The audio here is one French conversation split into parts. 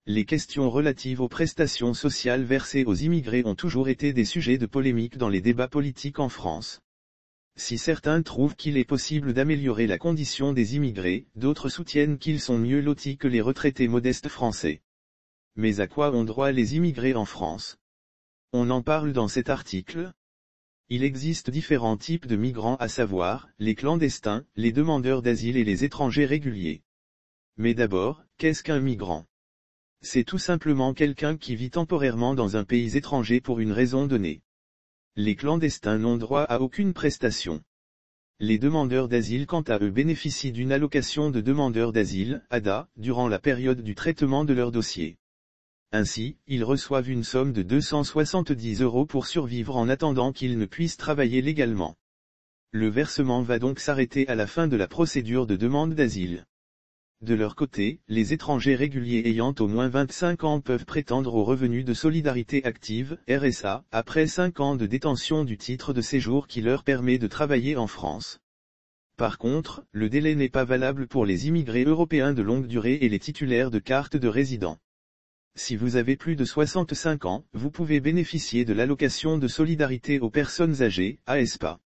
Les questions relatives aux prestations sociales versées aux immigrés ont toujours été des sujets de polémique dans les débats politiques en France. Si certains trouvent qu'il est possible d'améliorer la condition des immigrés, d'autres soutiennent qu'ils sont mieux lotis que les retraités modestes français. Mais à quoi ont droit les immigrés en France? On en parle dans cet article. Il existe différents types de migrants, à savoir, les clandestins, les demandeurs d'asile et les étrangers réguliers. Mais d'abord, qu'est-ce qu'un migrant? C'est tout simplement quelqu'un qui vit temporairement dans un pays étranger pour une raison donnée. Les clandestins n'ont droit à aucune prestation. Les demandeurs d'asile quant à eux bénéficient d'une allocation de demandeurs d'asile, ADA, durant la période du traitement de leur dossier. Ainsi, ils reçoivent une somme de 270 € pour survivre en attendant qu'ils ne puissent travailler légalement. Le versement va donc s'arrêter à la fin de la procédure de demande d'asile. De leur côté, les étrangers réguliers ayant au moins 25 ans peuvent prétendre au revenu de solidarité active, RSA, après 5 ans de détention du titre de séjour qui leur permet de travailler en France. Par contre, le délai n'est pas valable pour les immigrés européens de longue durée et les titulaires de carte de résident. Si vous avez plus de 65 ans, vous pouvez bénéficier de l'allocation de solidarité aux personnes âgées, ASPA.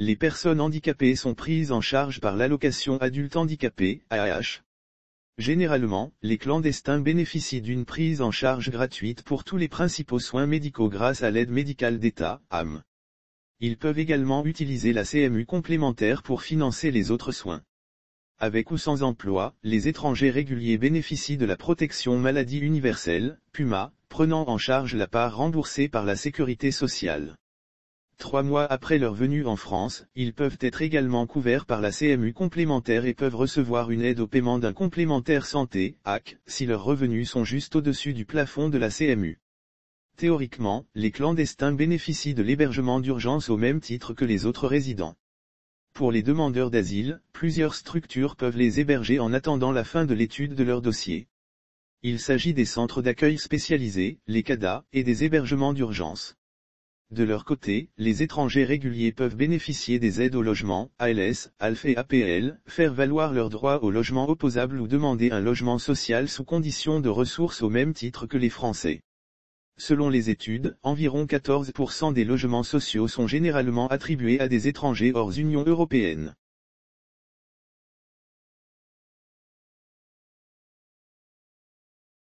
Les personnes handicapées sont prises en charge par l'allocation adulte handicapé, AAH. Généralement, les clandestins bénéficient d'une prise en charge gratuite pour tous les principaux soins médicaux grâce à l'aide médicale d'État, AM. Ils peuvent également utiliser la CMU complémentaire pour financer les autres soins. Avec ou sans emploi, les étrangers réguliers bénéficient de la protection maladie universelle, PUMA, prenant en charge la part remboursée par la sécurité sociale. 3 mois après leur venue en France, ils peuvent être également couverts par la CMU complémentaire et peuvent recevoir une aide au paiement d'un complémentaire santé, AC, si leurs revenus sont juste au-dessus du plafond de la CMU. Théoriquement, les clandestins bénéficient de l'hébergement d'urgence au même titre que les autres résidents. Pour les demandeurs d'asile, plusieurs structures peuvent les héberger en attendant la fin de l'étude de leur dossier. Il s'agit des centres d'accueil spécialisés, les CADA, et des hébergements d'urgence. De leur côté, les étrangers réguliers peuvent bénéficier des aides au logement, ALS, ALF et APL, faire valoir leur droit au logement opposable ou demander un logement social sous condition de ressources au même titre que les Français. Selon les études, environ 14% des logements sociaux sont généralement attribués à des étrangers hors Union européenne.